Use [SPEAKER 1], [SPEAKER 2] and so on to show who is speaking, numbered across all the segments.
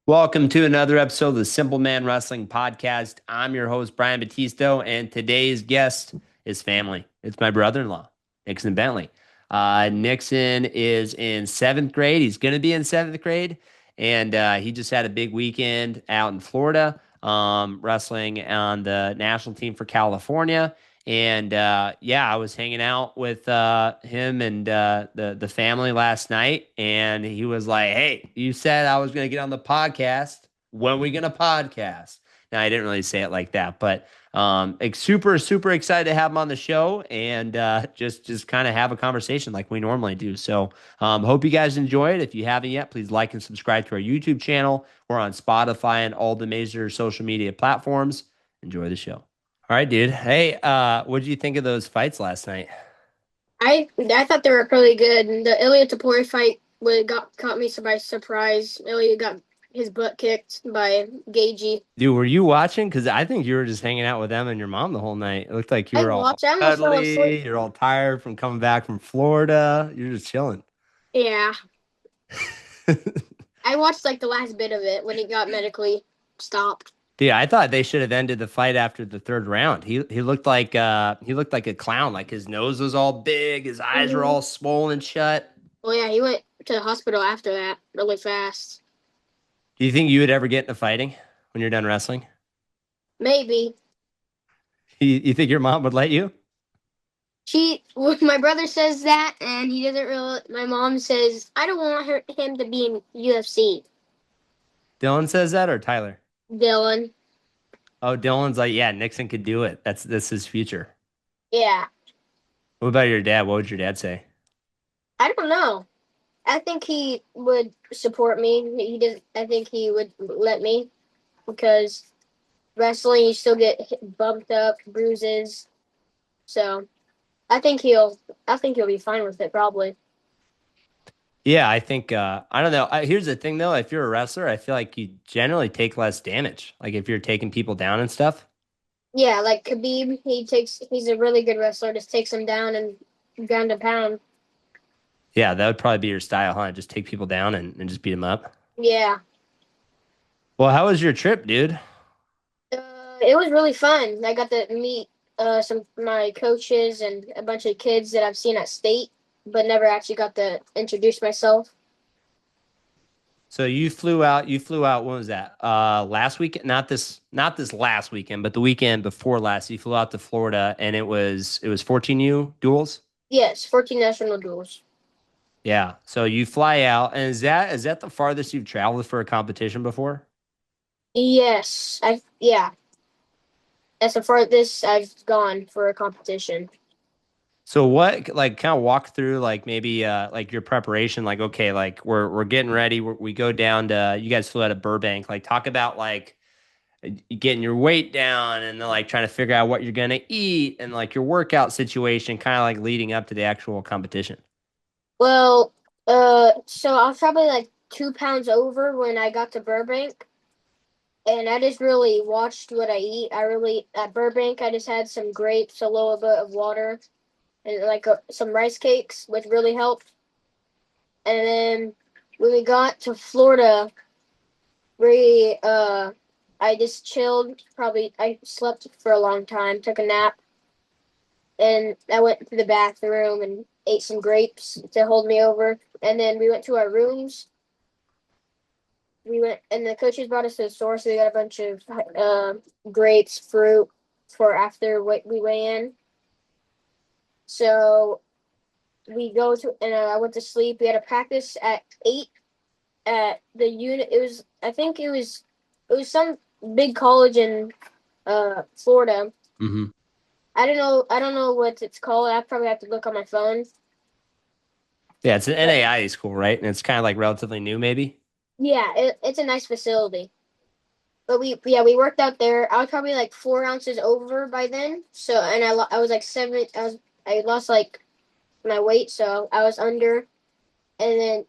[SPEAKER 1] Welcome to another episode of the Simple Man Wrestling Podcast. I'm your host, Brian Battisto, and today's guest is family. It's my brother-in-law, Nixon Bentley. Nixon is in seventh grade. He's going to be in seventh grade, and he just had a big weekend out in Florida, wrestling on the national team for California. And yeah, I was hanging out with him and the family last night, and he was like, "Hey, you said I was going to get on the podcast. When are we going to podcast?" Now I didn't really say it like that, but super excited to have him on the show and just kind of have a conversation like we normally do. So hope you guys enjoy it. If you haven't yet, please like and subscribe to our YouTube channel. We're on Spotify and all the major social media platforms. Enjoy the show. All right, dude. Hey, what did you think of those fights last night?
[SPEAKER 2] I thought they were pretty good. The Ilya Tapori fight would got caught me by surprise. Ilya got his butt kicked by Gagey.
[SPEAKER 1] Dude, were you watching? Because I think you were just hanging out with them and your mom the whole night. It looked like you
[SPEAKER 2] I
[SPEAKER 1] were all
[SPEAKER 2] watched. I almost fell asleep.
[SPEAKER 1] cuddly. You're all tired from coming back from Florida. You're just chilling.
[SPEAKER 2] Yeah, I watched like the last bit of it when he got medically stopped.
[SPEAKER 1] Dude, I thought they should have ended the fight after the third round. He looked like a clown. Like his nose was all big, his eyes were
[SPEAKER 2] Hmm.
[SPEAKER 1] all swollen shut.
[SPEAKER 2] Well, yeah, he went to the hospital after that really fast.
[SPEAKER 1] Do you think you would ever get into fighting when you're done wrestling?
[SPEAKER 2] Maybe
[SPEAKER 1] You think your mom would let you?
[SPEAKER 2] my brother says that, and he doesn't really. My mom says I don't want him to be in UFC.
[SPEAKER 1] Dylan says that or Tyler?
[SPEAKER 2] Dylan,
[SPEAKER 1] Oh, Dylan's like, yeah, Nixon could do it. That's his future.
[SPEAKER 2] yeah,
[SPEAKER 1] What about your dad? What would your dad say?
[SPEAKER 2] I don't know. I think he would support me. He does. I think he would let me because wrestling, you still get bumped up, bruises. So I think he'll. I think he'll be fine with it. Probably.
[SPEAKER 1] Yeah, I think I don't know. Here's the thing though, if you're a wrestler, I feel like you generally take less damage. Like if you're taking people down and stuff.
[SPEAKER 2] Yeah, like Khabib, He's a really good wrestler. Just takes him down and ground and pound.
[SPEAKER 1] Yeah, that would probably be your style, huh? Just take people down and just beat them up.
[SPEAKER 2] Yeah.
[SPEAKER 1] Well, how was your trip, dude?
[SPEAKER 2] It was really fun. I got to meet some of my coaches and a bunch of kids that I've seen at state, but never actually got to introduce myself.
[SPEAKER 1] So you flew out, when was that? Last weekend, not this last weekend, but the weekend before last. You flew out to Florida and it was 14U duels.
[SPEAKER 2] Yes, 14 national duels.
[SPEAKER 1] Yeah. So you fly out, and is that the farthest you've traveled for a competition before?
[SPEAKER 2] Yes, I yeah. That's the farthest I've gone for a competition.
[SPEAKER 1] So what, like, kind of walk through, like, maybe like your preparation, like, okay, like we're getting ready, we go down to, you guys flew out of Burbank, like talk about like getting your weight down and then like trying to figure out what you're gonna eat and like your workout situation, kind of like leading up to the actual competition.
[SPEAKER 2] Well, so I was probably like 2 pounds over when I got to Burbank, and I just really watched what I eat. I really at Burbank, I just had some grapes, a little bit of water, and like some rice cakes, which really helped. And then when we got to Florida, we I just chilled. Probably I slept for a long time, took a nap, and I went to the bathroom and ate some grapes to hold me over. And then we went to our rooms. We went, and the coaches brought us to the store, so we got a bunch of grapes, fruit for after we weigh in. So we go to, and I went to sleep. We had a practice at 8 at the unit. I think it was some big college in Florida.
[SPEAKER 1] Hmm.
[SPEAKER 2] I don't know what it's called. I probably have to look on my phone.
[SPEAKER 1] Yeah, it's an
[SPEAKER 2] But
[SPEAKER 1] NAI school, right? And it's kind of like relatively new, maybe.
[SPEAKER 2] yeah, it's a nice facility. But we worked out there. I was probably like 4 ounces over by then. So and I was like seven. I lost like my weight, so I was under. And then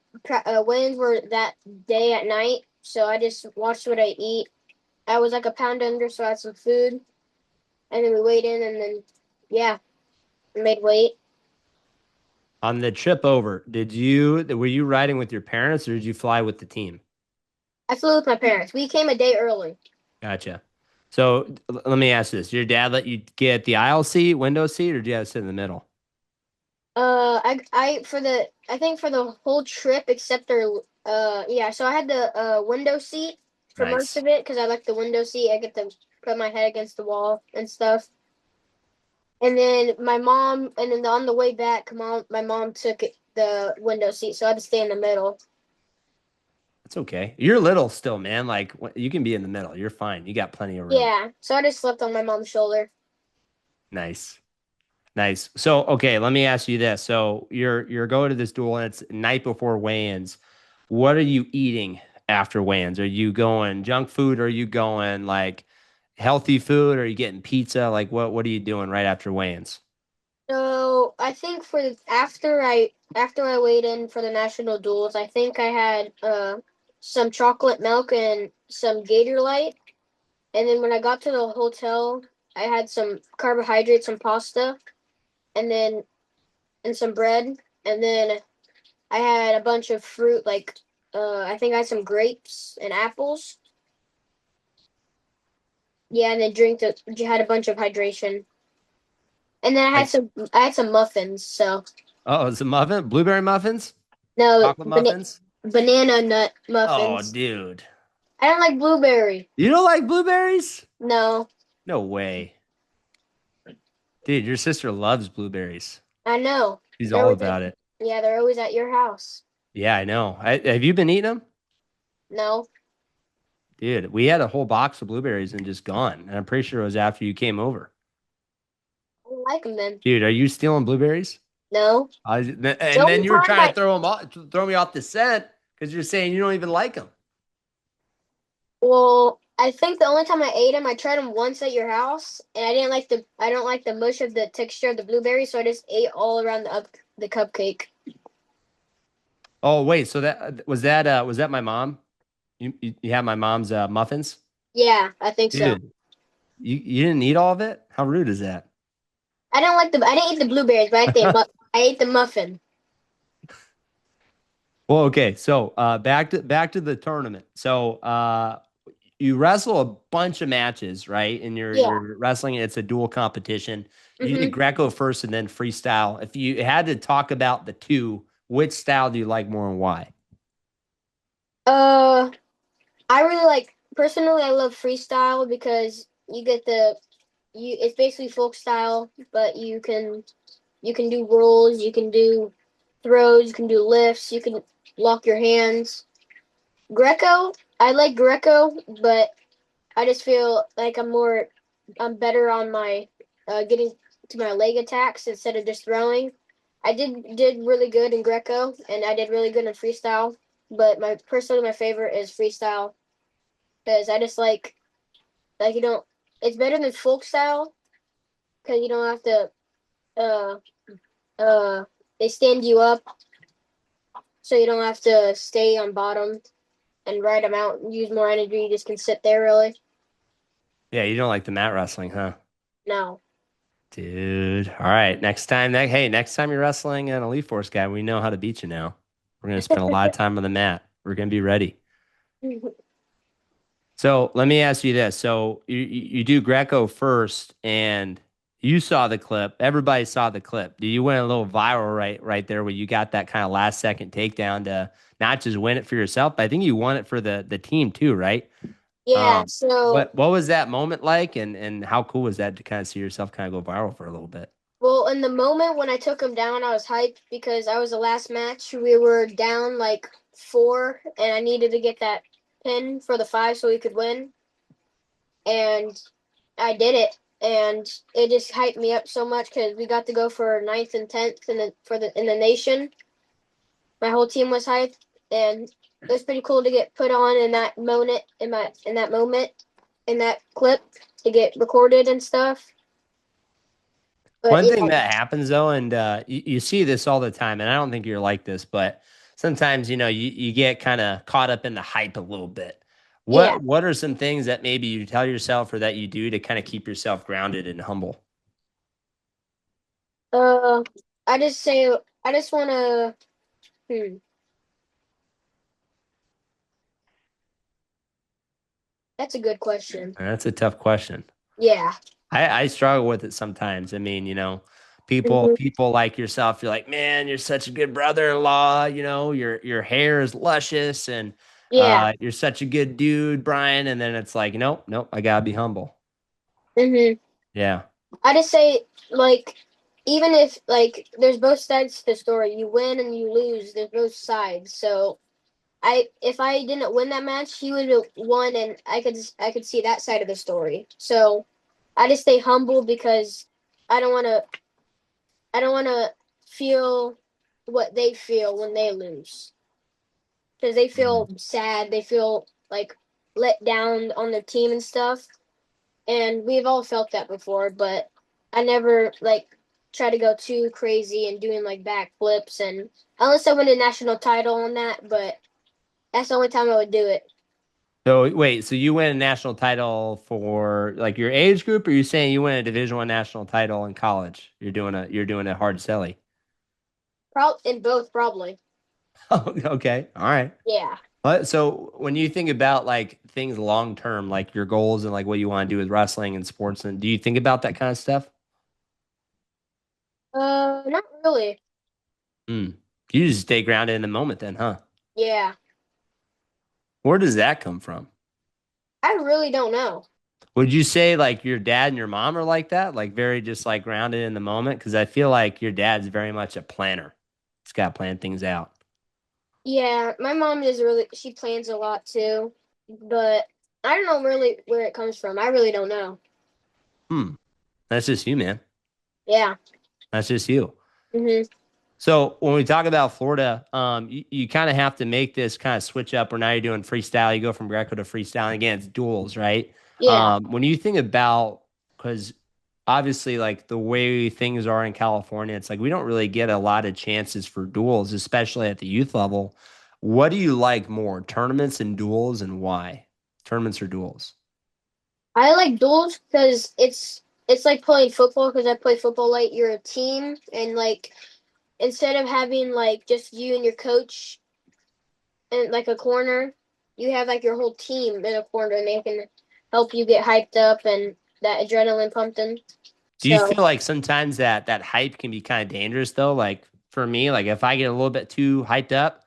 [SPEAKER 2] weigh-ins were that day at night. So I just watched what I eat. I was like a pound under, so I had some food. And then we weighed in, and then yeah, made weight.
[SPEAKER 1] On the trip over, were you riding with your parents or did you fly with the team?
[SPEAKER 2] I flew with my parents. We came a day early.
[SPEAKER 1] Gotcha. So let me ask this: your dad let you get the aisle seat, window seat, or do you have to sit in the middle?
[SPEAKER 2] I think for the whole trip except their, yeah, so I had the, window seat for most
[SPEAKER 1] Nice.
[SPEAKER 2] of it because I like the window seat. I get to put my head against the wall and stuff. And then on the way back, my mom took the window seat, so I had to stay in the middle.
[SPEAKER 1] That's okay. You're little still, man. Like you can be in the middle. You're fine. You got plenty of room.
[SPEAKER 2] Yeah, so I just slept on my mom's shoulder.
[SPEAKER 1] Nice. Nice. So, okay, let me ask you this. So, you're going to this duel and it's night before weigh-ins. What are you eating after weigh-ins? Are you going junk food? Or are you going like healthy food? Or are you getting pizza? Like what are you doing right after weigh-ins?
[SPEAKER 2] So I think after I weighed in for the national duels, I think I had some chocolate milk and some Gator Light. And then when I got to the hotel, I had some carbohydrates, some pasta, and then and some bread. And then I had a bunch of fruit, like I think I had some grapes and apples. Yeah, and then had a bunch of hydration. And then
[SPEAKER 1] Like,
[SPEAKER 2] I had some muffins. So
[SPEAKER 1] oh, it's a muffin? Blueberry muffins?
[SPEAKER 2] no,
[SPEAKER 1] Chocolate muffins?
[SPEAKER 2] banana nut
[SPEAKER 1] Oh,
[SPEAKER 2] muffins.
[SPEAKER 1] dude.
[SPEAKER 2] I don't like blueberry.
[SPEAKER 1] You don't like blueberries?
[SPEAKER 2] No,
[SPEAKER 1] No way. Dude, your sister loves blueberries.
[SPEAKER 2] I know.
[SPEAKER 1] She's
[SPEAKER 2] They're
[SPEAKER 1] all
[SPEAKER 2] always at,
[SPEAKER 1] about it.
[SPEAKER 2] yeah, they're always at your house.
[SPEAKER 1] Yeah, I know. Have you been eating them?
[SPEAKER 2] No,
[SPEAKER 1] Dude, we had a whole box of blueberries and just gone. And I'm pretty sure it was after you came over.
[SPEAKER 2] I don't like them then.
[SPEAKER 1] Dude, are you stealing blueberries?
[SPEAKER 2] No. The
[SPEAKER 1] And then
[SPEAKER 2] only
[SPEAKER 1] you were
[SPEAKER 2] time
[SPEAKER 1] trying to
[SPEAKER 2] I
[SPEAKER 1] throw me off the scent because you're saying you don't even like them.
[SPEAKER 2] Well, I think the only time I ate them, I tried them once at your house, and I don't like the mush of the texture of the blueberry, so I just ate all around the cupcake.
[SPEAKER 1] Oh, wait, so that was that my mom? You had my mom's muffins?
[SPEAKER 2] Yeah, I think so.
[SPEAKER 1] Dude, you didn't eat all of it? How rude is that?
[SPEAKER 2] I didn't eat the blueberries, but I ate the muffin.
[SPEAKER 1] Well, okay, so back to the tournament. So you wrestle a bunch of matches, right? And
[SPEAKER 2] Yeah.
[SPEAKER 1] you're wrestling. It's a dual competition. You did
[SPEAKER 2] Mhm.
[SPEAKER 1] Greco first and then freestyle. If you had to talk about the two, which style do you like more and why?
[SPEAKER 2] Uh, I really like personally. I love freestyle because it's basically folk style, but you can do rolls, you can do throws, you can do lifts, you can lock your hands. Greco, I like Greco, but I just feel like I'm better on my getting to my leg attacks instead of just throwing. I did really good in Greco, and I did really good in freestyle. But my favorite is freestyle because I just like you don't. It's better than folk style because you don't have to uh uh they stand you up, so you don't have to stay on bottom and ride them out and use more energy. You just can sit there really.
[SPEAKER 1] Yeah, you don't like the mat wrestling, huh?
[SPEAKER 2] No.
[SPEAKER 1] Dude. All right. Next time you're wrestling an Elite Force guy, we know how to beat you now. We're gonna spend a lot of time on the mat. We're gonna be ready. So let me ask you this. So you do Greco first, and you saw the clip. Everybody saw the clip. Do you went a little viral right there where you got that kind of last second takedown to not just win it for yourself, but I think you won it for the team too, right?
[SPEAKER 2] Yeah,
[SPEAKER 1] Um,
[SPEAKER 2] so
[SPEAKER 1] what was that moment like, and how cool was that to kind of see yourself kind of go viral for a little bit?
[SPEAKER 2] well, in the moment when I took him down, I was hyped because I was the last match. We were down like four, and I needed to get that pin for the five so we could win. And I did it, and it just hyped me up so much because we got to go for ninth and tenth in the nation. My whole team was hyped, and it was pretty cool to get put on in that moment in that clip to get recorded and stuff. But
[SPEAKER 1] One
[SPEAKER 2] yeah,
[SPEAKER 1] thing that happens though, and you see this all the time, and I don't think you're like this, but sometimes you get kind of caught up in the hype a little bit.
[SPEAKER 2] yeah.
[SPEAKER 1] What are some things that maybe you tell yourself or that you do to kind of keep yourself grounded and humble?
[SPEAKER 2] Uh, I just say I just want to. Hmm. That's a good question.
[SPEAKER 1] That's a tough question.
[SPEAKER 2] Yeah.
[SPEAKER 1] I struggle with it sometimes. I mean, people
[SPEAKER 2] Hmm.
[SPEAKER 1] people like yourself, you're like, man, you're such a good brother-in-law. Your hair is luscious, and
[SPEAKER 2] Yeah.
[SPEAKER 1] you're such a good dude, Brian. And then it's like, nope, nope, I gotta be humble.
[SPEAKER 2] Hmm.
[SPEAKER 1] Yeah.
[SPEAKER 2] I just say like even if like there's both sides to the story, you win and you lose. There's both sides. So I if I didn't win that match, he would have won, and I could see that side of the story. So I just stay humble because I don't want to I don't want to feel what they feel when they lose because they feel sad. They feel like let down on their team and stuff. And we've all felt that before, but I never like try to go too crazy and doing like backflips and unless I win a national title on that, but that's the only time I would do it.
[SPEAKER 1] So wait, so you win a national title for like your age group, or you saying you win a Division I national title in college? You're doing a hard selly.
[SPEAKER 2] In both probably.
[SPEAKER 1] Oh, okay. All right.
[SPEAKER 2] Yeah.
[SPEAKER 1] So when you think about like things long term, like your goals and like what you want to do with wrestling and sports, and do you think about that kind of stuff?
[SPEAKER 2] Not really.
[SPEAKER 1] Hmm. You just stay grounded in the moment then, huh?
[SPEAKER 2] Yeah.
[SPEAKER 1] Where does that come from?
[SPEAKER 2] I really don't know.
[SPEAKER 1] Would you say like your dad and your mom are like that? Like very just like grounded in the moment? Because I feel like your dad's very much a planner. He's got to plan things out.
[SPEAKER 2] Yeah, my mom is really she plans a lot too, but I don't know really where it comes from. I really don't know.
[SPEAKER 1] Hmm. That's just you, man.
[SPEAKER 2] Yeah.
[SPEAKER 1] That's just you.
[SPEAKER 2] Mhm.
[SPEAKER 1] So when we talk about Florida, you kind of have to make this kind of switch up where now you're doing freestyle. You go from Greco to freestyle. And again, it's duels, right?
[SPEAKER 2] Yeah.
[SPEAKER 1] When you think about, because obviously, like the way things are in California, it's like we don't really get a lot of chances for duels, especially at the youth level. What do you like more, tournaments and duels, and why? Tournaments or duels?
[SPEAKER 2] I like duels because it's like playing football because I play football like you're a team and like instead of having like just you and your coach in like a corner, you have like your whole team in a corner and they can help you get hyped up and that adrenaline pumping.
[SPEAKER 1] Do you
[SPEAKER 2] So
[SPEAKER 1] feel like sometimes that hype can be kind of dangerous though? Like for me, like if I get a little bit too hyped up,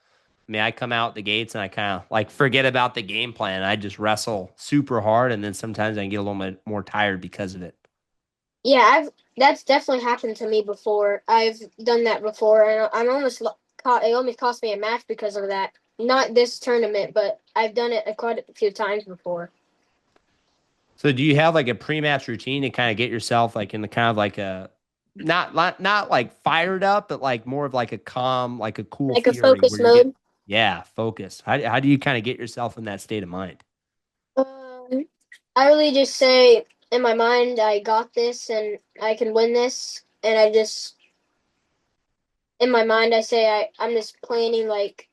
[SPEAKER 1] I mean, I come out the gates and I kind of like forget about the game plan. I just wrestle super hard, and then sometimes I can get a little bit more tired because of it.
[SPEAKER 2] yeah, I've that's definitely happened to me before. I've done that before, and I'm almost caught. It almost cost me a match because of that. Not this tournament, but I've done it quite a few times before.
[SPEAKER 1] So, do you have like a pre-match routine to kind of get yourself like in the kind of like a not like fired up, but like more of like a calm, like a cool
[SPEAKER 2] Like a
[SPEAKER 1] fury
[SPEAKER 2] focus
[SPEAKER 1] where you're getting
[SPEAKER 2] mode.
[SPEAKER 1] yeah focused. How do you kind of get yourself in that state of mind?
[SPEAKER 2] Um, I really just say in my mind, I got this and I can win this, and I just in my mind, I say I'm just planning like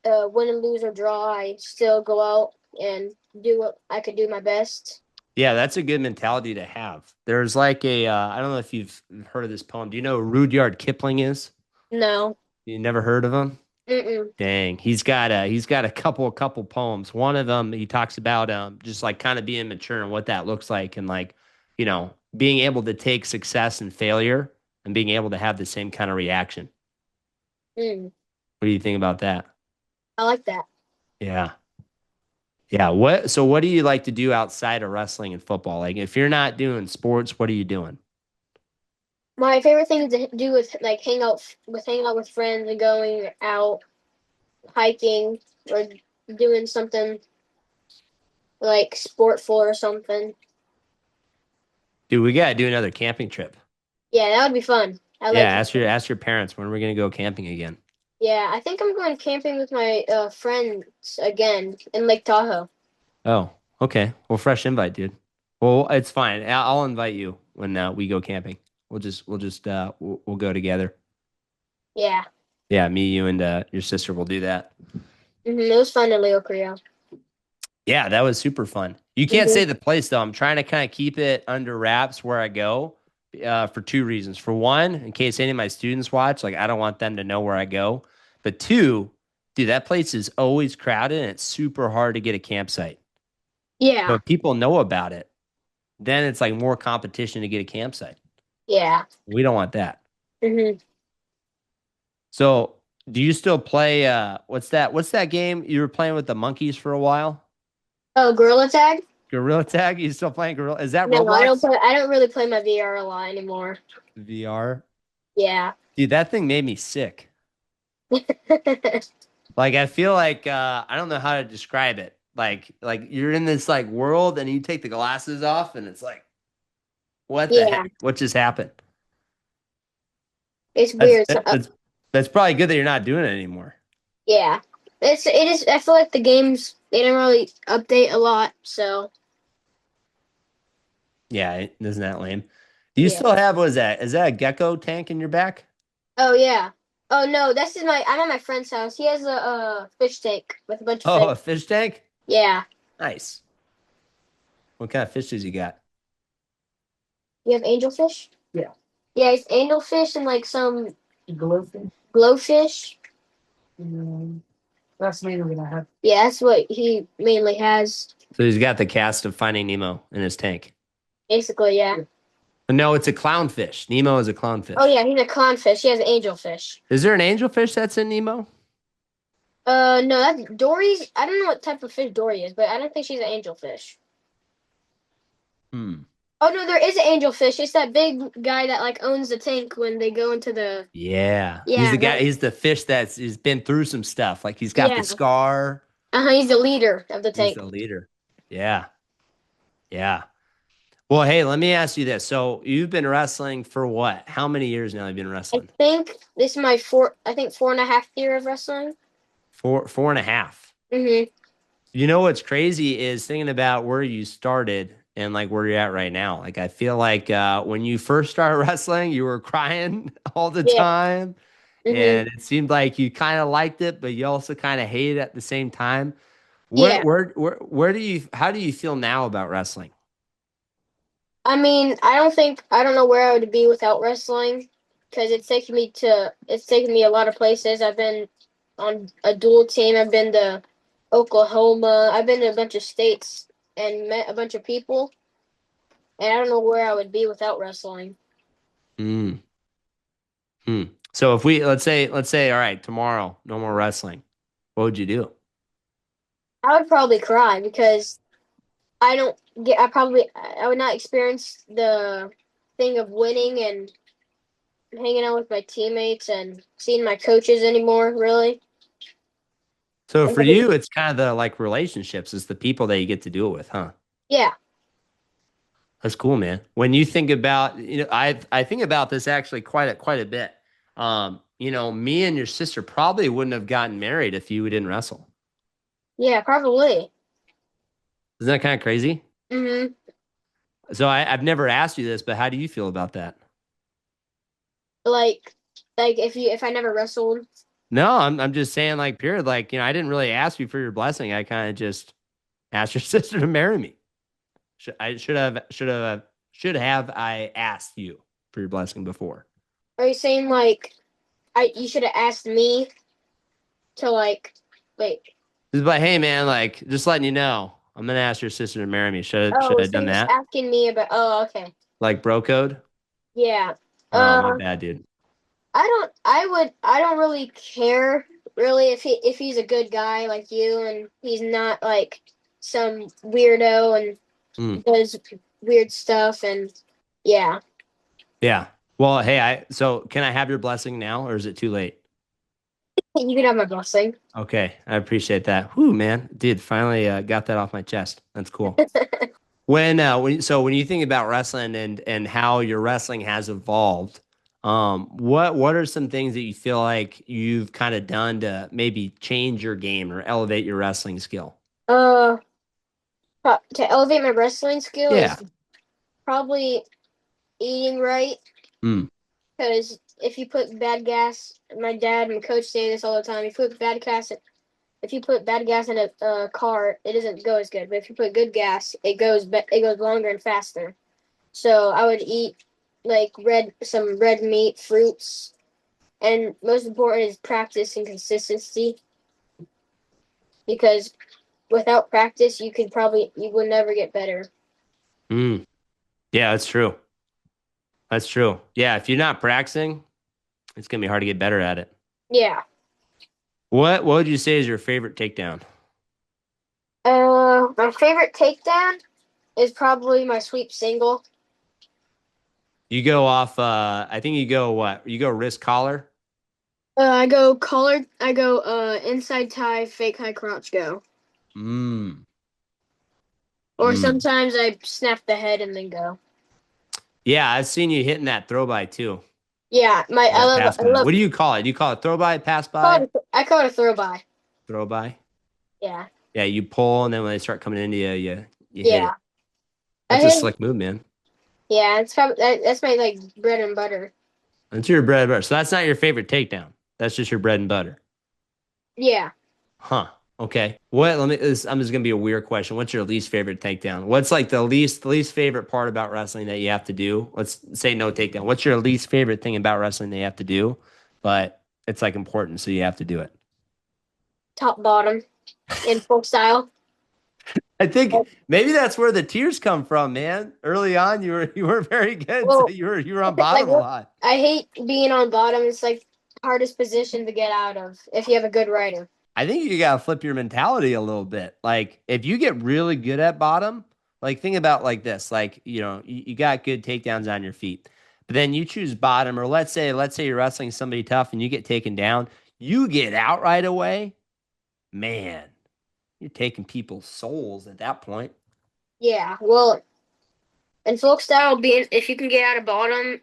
[SPEAKER 2] win and lose or draw. I still go out and do what I could do my best.
[SPEAKER 1] Yeah, that's a good mentality to have. There's like I don't know if you've heard of this poem. Do you know who Rudyard Kipling is?
[SPEAKER 2] No.
[SPEAKER 1] You never heard of him?
[SPEAKER 2] Mm-mm.
[SPEAKER 1] Dang, he's got a couple poems. One of them he talks about just like kind of being mature and what that looks like, and like being able to take success and failure and being able to have the same kind of reaction.
[SPEAKER 2] Mm.
[SPEAKER 1] What do you think about that?
[SPEAKER 2] I like that.
[SPEAKER 1] Yeah. Yeah. What do you like to do outside of wrestling and football? Like if you're not doing sports, what are you doing?
[SPEAKER 2] My favorite thing to do is like hang out with friends and going out hiking or doing something like sportful or something.
[SPEAKER 1] Dude, we gotta do another camping trip.
[SPEAKER 2] Yeah, that would be fun. I
[SPEAKER 1] Yeah,
[SPEAKER 2] like
[SPEAKER 1] ask your
[SPEAKER 2] camping.
[SPEAKER 1] ask your parents when we're gonna go camping again.
[SPEAKER 2] Yeah, I think I'm going camping with my friends again in Lake Tahoe.
[SPEAKER 1] Oh, okay. Well, fresh invite, dude. Well, it's fine. I'll invite you when we go camping. We'll go together.
[SPEAKER 2] Yeah.
[SPEAKER 1] Yeah, me, you, and your sister will do that.
[SPEAKER 2] It was fun in Leo Creo.
[SPEAKER 1] Yeah, that was super fun. You can't say the place though. I'm trying to kind of keep it under wraps where I go, for two reasons. For one, in case any of my students watch, like I don't want them to know where I go. But two, dude, that place is always crowded and it's super hard to get a campsite. So
[SPEAKER 2] Yeah.
[SPEAKER 1] if people know about it, then it's like more competition to get a campsite.
[SPEAKER 2] Yeah.
[SPEAKER 1] We don't want that.
[SPEAKER 2] Hmm.
[SPEAKER 1] So do you still play what's that game you were playing with the monkeys for a while?
[SPEAKER 2] Oh, Gorilla Tag?
[SPEAKER 1] Gorilla Tag? You still playing Gorilla? Is that
[SPEAKER 2] No, I don't
[SPEAKER 1] Roblox
[SPEAKER 2] play. I don't really play my VR a lot anymore.
[SPEAKER 1] VR?
[SPEAKER 2] Yeah.
[SPEAKER 1] Dude, that thing made me sick. Like I feel like I don't know how to describe it. Like you're in this like world and you take the glasses off and it's like, what the
[SPEAKER 2] Yeah.
[SPEAKER 1] heck? What just happened?
[SPEAKER 2] It's
[SPEAKER 1] That's
[SPEAKER 2] weird. So,
[SPEAKER 1] that's probably good that you're not doing it anymore.
[SPEAKER 2] yeah. It is. I feel like the games they don't really update a lot. So
[SPEAKER 1] Yeah, isn't that lame? Do you
[SPEAKER 2] yeah.
[SPEAKER 1] still have what is that? Is that a gecko tank in your back?
[SPEAKER 2] Oh yeah. Oh no, this is my. I'm at my friend's house. He has a fish tank with a bunch of
[SPEAKER 1] Oh,
[SPEAKER 2] fish.
[SPEAKER 1] a fish tank?
[SPEAKER 2] Yeah.
[SPEAKER 1] Nice. What kind of fish does you got?
[SPEAKER 2] You have angelfish? Yeah. Yeah, it's angelfish and like some glowfish. Mm, that's mainly what I have. Yeah, that's what he mainly has.
[SPEAKER 1] So he's got the cast of Finding Nemo in his tank.
[SPEAKER 2] Basically, yeah.
[SPEAKER 1] No, it's a clownfish. Nemo is a
[SPEAKER 2] Oh
[SPEAKER 1] clownfish.
[SPEAKER 2] yeah, he's a clownfish. He has angelfish.
[SPEAKER 1] Is there an angelfish that's in Nemo?
[SPEAKER 2] No, that's Dory's. I don't know what type of fish Dory is, but I don't think she's an angelfish.
[SPEAKER 1] Hmm.
[SPEAKER 2] Oh no, there is an angelfish. It's that big guy that like owns the tank when they go into the.
[SPEAKER 1] Yeah. He's
[SPEAKER 2] Yeah,
[SPEAKER 1] the guy,
[SPEAKER 2] that.
[SPEAKER 1] he's the fish that's he's been through some stuff. Like he's got the
[SPEAKER 2] Yeah.
[SPEAKER 1] scar.
[SPEAKER 2] He's the leader of the
[SPEAKER 1] He's
[SPEAKER 2] tank.
[SPEAKER 1] the leader. Yeah. Yeah. Well, hey, let me ask you this. So you've been wrestling for what? How many years now have you been
[SPEAKER 2] I
[SPEAKER 1] wrestling?
[SPEAKER 2] think this is my four. I think 4.5 year of wrestling.
[SPEAKER 1] Four and a half.
[SPEAKER 2] Hmm.
[SPEAKER 1] You know what's crazy is thinking about where you started and like where you're at right now. Like I feel like when you first started wrestling, you were crying all the
[SPEAKER 2] Yeah.
[SPEAKER 1] time,
[SPEAKER 2] Hmm.
[SPEAKER 1] and it seemed like you kind of liked it, but you also kind of hated it at the same time.
[SPEAKER 2] Yeah.
[SPEAKER 1] Where do you how do you feel now about wrestling?
[SPEAKER 2] I mean, I don't know where I would be without wrestling because it's taken me a lot of places. I've been on a dual team. I've been to Oklahoma. I've been to a bunch of states and met a bunch of people. And I don't know where I would be without wrestling.
[SPEAKER 1] Mm, hmm. So if we let's say all right, tomorrow, no more wrestling. What would you do?
[SPEAKER 2] I would probably cry because I would not experience the thing of winning and hanging out with my teammates and seeing my coaches anymore, really.
[SPEAKER 1] So
[SPEAKER 2] And
[SPEAKER 1] for
[SPEAKER 2] then,
[SPEAKER 1] you, it's kind of the like relationships, it's the people that you get to do it with, huh?
[SPEAKER 2] yeah.
[SPEAKER 1] That's cool, man. When you think about, I think about this actually quite a bit. Me and your sister probably wouldn't have gotten married if you didn't wrestle.
[SPEAKER 2] Yeah, probably.
[SPEAKER 1] Isn't that kind of crazy?
[SPEAKER 2] Hmm.
[SPEAKER 1] So I've never asked you this, but how do you feel about that?
[SPEAKER 2] Like, if I never wrestled.
[SPEAKER 1] No, I'm just saying, like, period. Like, I didn't really ask you for your blessing. I kind of just asked your sister to marry me. I should have I asked you for your blessing before.
[SPEAKER 2] Are you saying like I you should have asked me to like wait?
[SPEAKER 1] Just like, hey man, like just letting you know, I'm gonna ask your sister to marry me. Should
[SPEAKER 2] Oh,
[SPEAKER 1] I have
[SPEAKER 2] so
[SPEAKER 1] done
[SPEAKER 2] you're just
[SPEAKER 1] that?
[SPEAKER 2] asking me about? Oh, okay.
[SPEAKER 1] Like bro code?
[SPEAKER 2] Yeah.
[SPEAKER 1] Oh, my
[SPEAKER 2] Uh,
[SPEAKER 1] bad, dude.
[SPEAKER 2] I don't really care really if he's a good guy like you and he's not like some weirdo
[SPEAKER 1] Hmm.
[SPEAKER 2] and does weird stuff and yeah.
[SPEAKER 1] Yeah. Well, hey, so can I have your blessing now, or is it too late?
[SPEAKER 2] You can have my blessing.
[SPEAKER 1] Okay, I appreciate that. Whoo, man, dude, finally got that off my chest. That's cool. When you think about wrestling and how your wrestling has evolved, what are some things that you feel like you've kind of done to maybe change your game or elevate your wrestling skill?
[SPEAKER 2] Uh, to elevate my wrestling skill
[SPEAKER 1] Yeah.
[SPEAKER 2] is probably eating right.
[SPEAKER 1] Mm.
[SPEAKER 2] Because if you put bad gas, my dad and coach say this all the time. If you put bad gas in a car, it doesn't go as good. But if you put good gas, it goes longer and faster. So I would eat like some red meat, fruits, and most important is practice and consistency. Because without practice, you would never get better.
[SPEAKER 1] Mm. Yeah, that's true. That's true. Yeah, if you're not practicing, it's gonna be hard to get better at it.
[SPEAKER 2] Yeah.
[SPEAKER 1] What would you say is your favorite takedown?
[SPEAKER 2] My favorite takedown is probably my sweep single.
[SPEAKER 1] You go off I think you go what? You go wrist collar?
[SPEAKER 2] I go collar. I go inside tie, fake high crotch go.
[SPEAKER 1] Mm.
[SPEAKER 2] Or
[SPEAKER 1] Mm.
[SPEAKER 2] sometimes I snap the head and then go.
[SPEAKER 1] Yeah, I've seen you hitting that throw by too.
[SPEAKER 2] Yeah,
[SPEAKER 1] That pass
[SPEAKER 2] I
[SPEAKER 1] by.
[SPEAKER 2] love
[SPEAKER 1] What do you call it? Do you call it throw by, pass by,
[SPEAKER 2] I call it a throw by.
[SPEAKER 1] throw by?
[SPEAKER 2] Yeah.
[SPEAKER 1] Yeah, you pull and then when they start coming into you, you hit
[SPEAKER 2] Yeah.
[SPEAKER 1] it.
[SPEAKER 2] I
[SPEAKER 1] That's a
[SPEAKER 2] hit
[SPEAKER 1] slick move, man.
[SPEAKER 2] yeah, it's probably that's my like bread and butter.
[SPEAKER 1] That's your bread and butter. So that's not your favorite takedown. That's just your bread and butter.
[SPEAKER 2] Yeah.
[SPEAKER 1] Huh. Okay. What? Let me. I'm just gonna be a weird question. What's your least favorite takedown? What's like the least favorite part about wrestling that you have to do? Let's say no takedown. What's your least favorite thing about wrestling that you have to do, but it's like important, so you have to do it?
[SPEAKER 2] Top bottom in folk style.
[SPEAKER 1] I think maybe that's where the tears come from, man. Early on, you were very good, so
[SPEAKER 2] Well,
[SPEAKER 1] you were on
[SPEAKER 2] like
[SPEAKER 1] bottom a lot.
[SPEAKER 2] I hate being on bottom. It's like hardest position to get out of if you have a good rider.
[SPEAKER 1] I think you gotta flip your mentality a little bit. Like if you get really good at bottom, like think about like this, like you got good takedowns on your feet, but then you choose bottom, or let's say you're wrestling somebody tough and you get taken down, you get out right away, man, you're taking people's souls at that point.
[SPEAKER 2] Yeah. Well, in folk style, being if you can get out of bottom,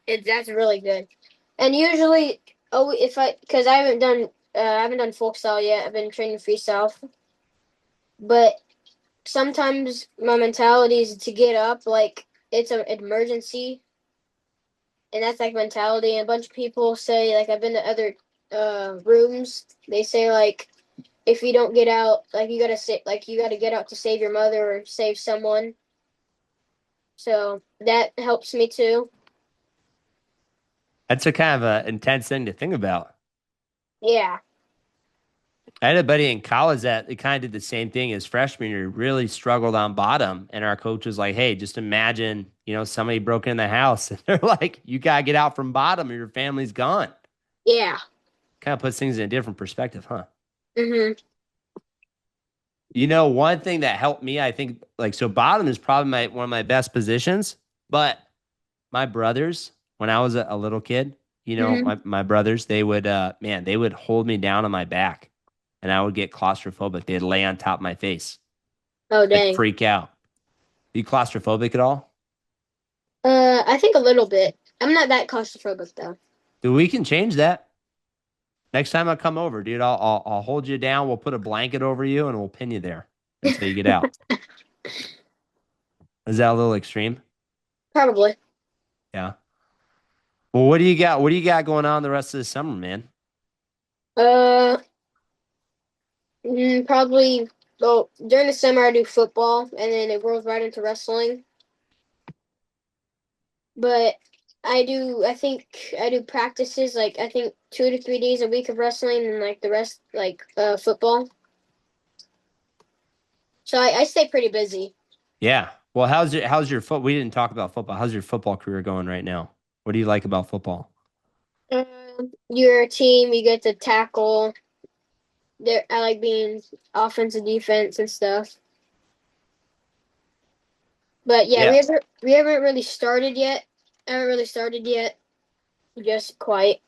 [SPEAKER 2] that's really good. And usually, oh, if I because I haven't done folk style yet. I've been training freestyle, but sometimes my mentality is to get up like it's an emergency, and that's like mentality. And a bunch of people say like I've been to other rooms. They say like if you don't get out, like you gotta get out to save your mother or save someone. So that helps me too.
[SPEAKER 1] That's a kind of a intense thing to think about.
[SPEAKER 2] Yeah.
[SPEAKER 1] I had a buddy in college that kind of did the same thing as freshman year, really struggled on bottom. And our coach was like, hey, just imagine, somebody broke in the house. And they're like, you got to get out from bottom or your family's gone.
[SPEAKER 2] Yeah.
[SPEAKER 1] Kind of puts things in a different perspective, huh?
[SPEAKER 2] Mhm.
[SPEAKER 1] One thing that helped me, I think, like, so bottom is probably one of my best positions. But my brothers, when I was a little kid,
[SPEAKER 2] Mhm.
[SPEAKER 1] my brothers, they would, man, they would hold me down on my back and I would get claustrophobic. They'd lay on top of my face.
[SPEAKER 2] Oh
[SPEAKER 1] I'd
[SPEAKER 2] dang.
[SPEAKER 1] freak out. You claustrophobic at all?
[SPEAKER 2] I think a little bit. I'm not that claustrophobic though.
[SPEAKER 1] Dude, we can change that. Next time I come over, dude, I'll hold you down. We'll put a blanket over you and we'll pin you there until you get out. Is that a little extreme?
[SPEAKER 2] Probably.
[SPEAKER 1] Yeah. Well, what do you got? What do you got going on the rest of the summer, man?
[SPEAKER 2] Uh, probably. Well, during the summer I do football, and then it rolls right into wrestling. But I think I do practices like I think 2 to 3 days a week of wrestling, and like the rest like football. So I stay pretty busy.
[SPEAKER 1] Yeah. Well, how's your foot? We didn't talk about football. How's your football career going right now? What do you like about football?
[SPEAKER 2] You're a team. You get to tackle. I like being offensive, defense, and stuff. But yeah,
[SPEAKER 1] Yeah.
[SPEAKER 2] we haven't really started yet. I haven't really started yet, just quite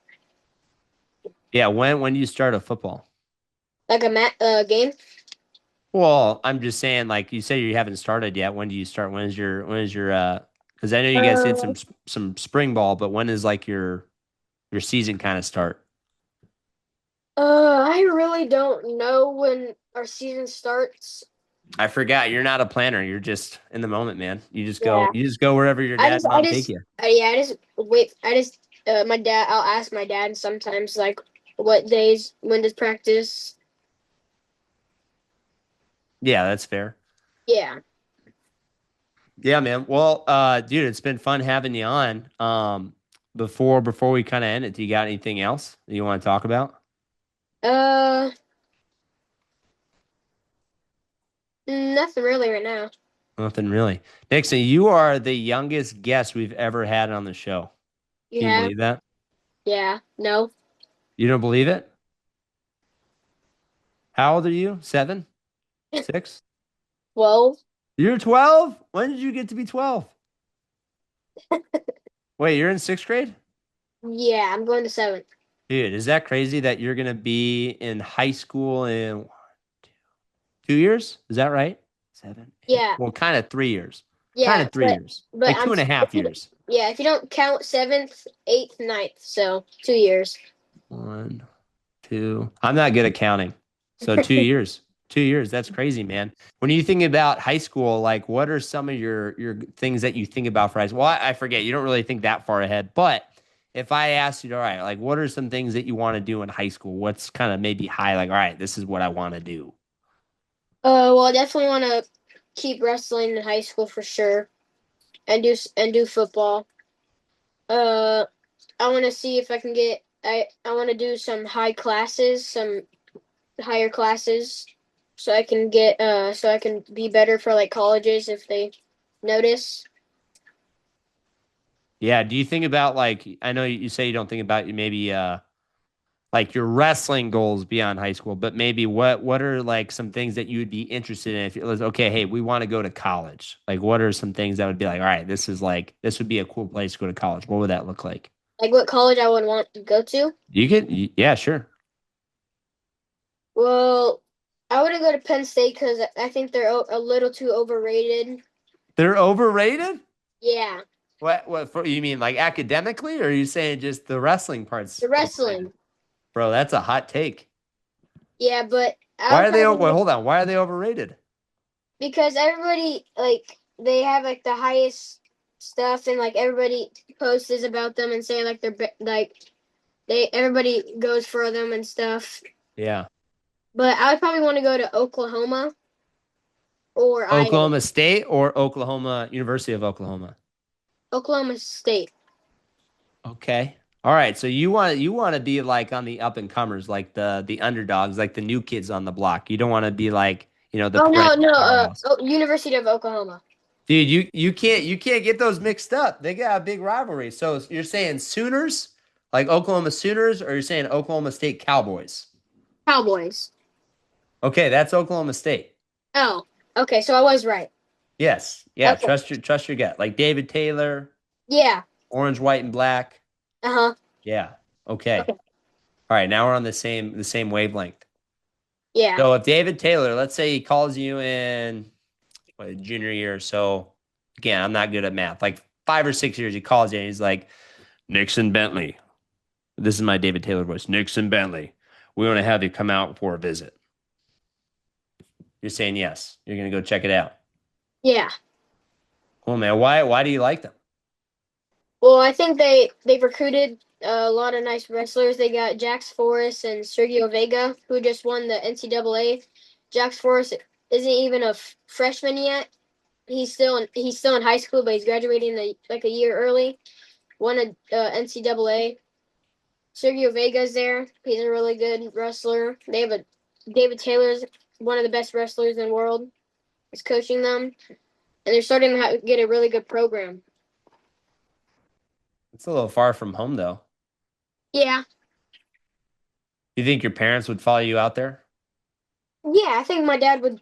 [SPEAKER 1] Yeah. When do you start a football?
[SPEAKER 2] like a game.
[SPEAKER 1] Well, I'm just saying, like you said, you haven't started yet. When do you start? When is your because I know you guys did
[SPEAKER 2] Uh,
[SPEAKER 1] some spring ball, but when is like your season kind of start?
[SPEAKER 2] I really don't know when our season starts.
[SPEAKER 1] I forgot. You're not a planner. You're just in the moment, man. You just go.
[SPEAKER 2] Yeah,
[SPEAKER 1] You just go wherever your dad and mom take you.
[SPEAKER 2] yeah, I just wait. I just my dad. I'll ask my dad sometimes like what days when does practice.
[SPEAKER 1] Yeah, that's fair.
[SPEAKER 2] Yeah.
[SPEAKER 1] Yeah, man. Well, dude, it's been fun having you on. Before we kind of end it, do you got anything else that you want to talk about?
[SPEAKER 2] Uh, Nothing really right now.
[SPEAKER 1] Nothing really. Nixon, you are the youngest guest we've ever had on the show.
[SPEAKER 2] You
[SPEAKER 1] Can you
[SPEAKER 2] have?
[SPEAKER 1] believe that?
[SPEAKER 2] Yeah. No.
[SPEAKER 1] You don't believe it? How old are you? 7? 6?
[SPEAKER 2] Well,
[SPEAKER 1] You're 12? When did you get to be 12? Wait, you're in 6th grade?
[SPEAKER 2] yeah, I'm going to seventh.
[SPEAKER 1] Dude, is that crazy that you're going to be in high school in 2 years? Is that right? 7, 8.
[SPEAKER 2] Yeah.
[SPEAKER 1] Well, kind of 3 years. Kind
[SPEAKER 2] Yeah,
[SPEAKER 1] of 3 years.
[SPEAKER 2] but
[SPEAKER 1] Like two and a
[SPEAKER 2] if
[SPEAKER 1] half
[SPEAKER 2] you,
[SPEAKER 1] years.
[SPEAKER 2] yeah, if you don't count seventh, eighth, ninth, so 2 years.
[SPEAKER 1] 1, 2. I'm not good at counting. So 2 years. 2 years. That's crazy, man. When you think about high school, like what are some of your things that you think about for high school? Well, I forget. You don't really think that far ahead. But if I asked you, all right, like what are some things that you want to do in high school? What's kind of maybe high, like, all right, this is what I want to do.
[SPEAKER 2] Well, I definitely want to keep wrestling in high school for sure, and do football. Uh, I want to see if I can get. I want to do some some higher classes, so I can be better for like colleges if they notice.
[SPEAKER 1] Yeah. Do you think about like I know you say you don't think about maybe like your wrestling goals beyond high school, but maybe what are like some things that you would be interested in if it was okay, hey, we want to go to college. Like what are some things that would be like, all right, this would be a cool place to go to college. What would that look like?
[SPEAKER 2] Like what college I would want to go to.
[SPEAKER 1] Yeah, sure.
[SPEAKER 2] Well, I wouldn't go to Penn State because I think they're a little too overrated.
[SPEAKER 1] They're overrated?
[SPEAKER 2] Yeah,
[SPEAKER 1] What for you mean like academically or are you saying just the wrestling part's
[SPEAKER 2] the
[SPEAKER 1] overrated?
[SPEAKER 2] wrestling.
[SPEAKER 1] Bro, that's a hot take.
[SPEAKER 2] Yeah, but I
[SPEAKER 1] Why
[SPEAKER 2] would
[SPEAKER 1] are they
[SPEAKER 2] probably
[SPEAKER 1] wait, hold on. Why are they overrated?
[SPEAKER 2] because everybody like they have like the highest stuff and like everybody posts about them and say like like they everybody goes for them and stuff.
[SPEAKER 1] Yeah.
[SPEAKER 2] But I would probably want to go to Oklahoma or Iowa.
[SPEAKER 1] Oklahoma State or Oklahoma University of Oklahoma?
[SPEAKER 2] Oklahoma State.
[SPEAKER 1] Okay. All right. So you want to be like on the up and comers, like the underdogs, like the new kids on the block. You don't want to be like, the
[SPEAKER 2] Oh no,
[SPEAKER 1] perennial
[SPEAKER 2] no,
[SPEAKER 1] powerhouse.
[SPEAKER 2] University of Oklahoma.
[SPEAKER 1] Dude, you can't get those mixed up. They got a big rivalry. So you're saying Sooners, like Oklahoma Sooners, or you're saying Oklahoma State Cowboys?
[SPEAKER 2] Cowboys.
[SPEAKER 1] Okay, that's Oklahoma State.
[SPEAKER 2] Oh, okay, so I was right.
[SPEAKER 1] Yes. Yeah,
[SPEAKER 2] Okay.
[SPEAKER 1] trust your gut. Like David Taylor,
[SPEAKER 2] Yeah.
[SPEAKER 1] orange, white, and black.
[SPEAKER 2] Uh-huh.
[SPEAKER 1] Yeah. Okay.
[SPEAKER 2] Okay.
[SPEAKER 1] All right, now we're on the same wavelength.
[SPEAKER 2] Yeah.
[SPEAKER 1] So if David Taylor, let's say he calls you in junior year, so again, I'm not good at math. Like 5 or 6 years, he calls you and he's like, Nixon Bentley. This is my David Taylor voice. Nixon Bentley. We want to have you come out for a visit. You're saying yes. You're gonna go check it out.
[SPEAKER 2] Yeah.
[SPEAKER 1] Cool, man. Why do you like them?
[SPEAKER 2] Well, I think they've recruited a lot of nice wrestlers. They got Jax Forrest and Sergio Vega, who just won the NCAA. Jax Forrest isn't even a freshman yet. He's still in high school, but he's graduating like a year early. Won a NCAA. Sergio Vega's there. He's a really good wrestler. They have a David Taylor's one of the best wrestlers in the world. Is coaching them, and they're starting to get a really good program.
[SPEAKER 1] It's a little far from home, though.
[SPEAKER 2] Yeah,
[SPEAKER 1] You think your parents would follow you out there?
[SPEAKER 2] yeah. I think my dad would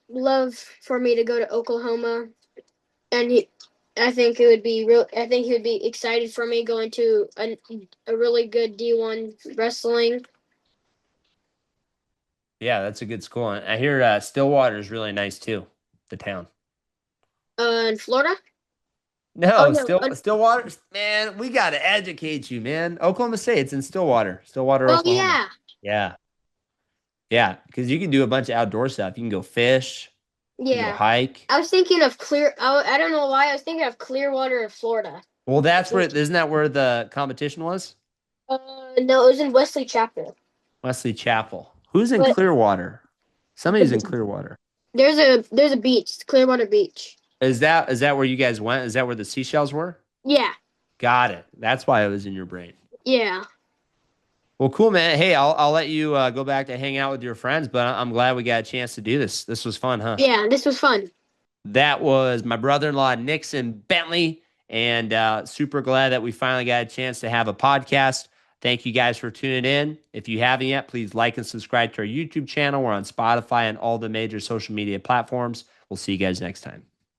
[SPEAKER 2] love for me to go to Oklahoma, and I think it would be real. I think he would be excited for me going to a really good D1 wrestling.
[SPEAKER 1] Yeah, that's a good school. And I hear Stillwater is really nice too, the town.
[SPEAKER 2] In Florida. Oh
[SPEAKER 1] No,
[SPEAKER 2] no.
[SPEAKER 1] Stillwater, man, we got to educate you, man. Oklahoma State, it's in Stillwater,
[SPEAKER 2] Oh
[SPEAKER 1] Oklahoma.
[SPEAKER 2] yeah,
[SPEAKER 1] Yeah, yeah, because you can do a bunch of outdoor stuff. You can go fish, you can go
[SPEAKER 2] yeah.
[SPEAKER 1] hike.
[SPEAKER 2] I was thinking of Clear. I don't know why I was thinking of Clearwater in Florida.
[SPEAKER 1] Well, isn't that where the competition was?
[SPEAKER 2] No, it was in Wesley Chapel.
[SPEAKER 1] Wesley Chapel. Who's in
[SPEAKER 2] But
[SPEAKER 1] Clearwater? Somebody's in Clearwater.
[SPEAKER 2] there's a beach, Clearwater Beach.
[SPEAKER 1] Is that where you guys went? Is that where the seashells were?
[SPEAKER 2] Yeah,
[SPEAKER 1] Got it. That's why it was in your brain.
[SPEAKER 2] yeah.
[SPEAKER 1] Well, cool, man. Hey, I'll let you go back to hang out with your friends, but I'm glad we got a chance to do this. This was fun, huh?
[SPEAKER 2] Yeah, this was fun.
[SPEAKER 1] That was my brother-in-law, Nixon Bentley, and super glad that we finally got a chance to have a podcast. Thank you guys for tuning in. If you haven't yet, please like and subscribe to our YouTube channel. We're on Spotify and all the major social media platforms. We'll see you guys next time.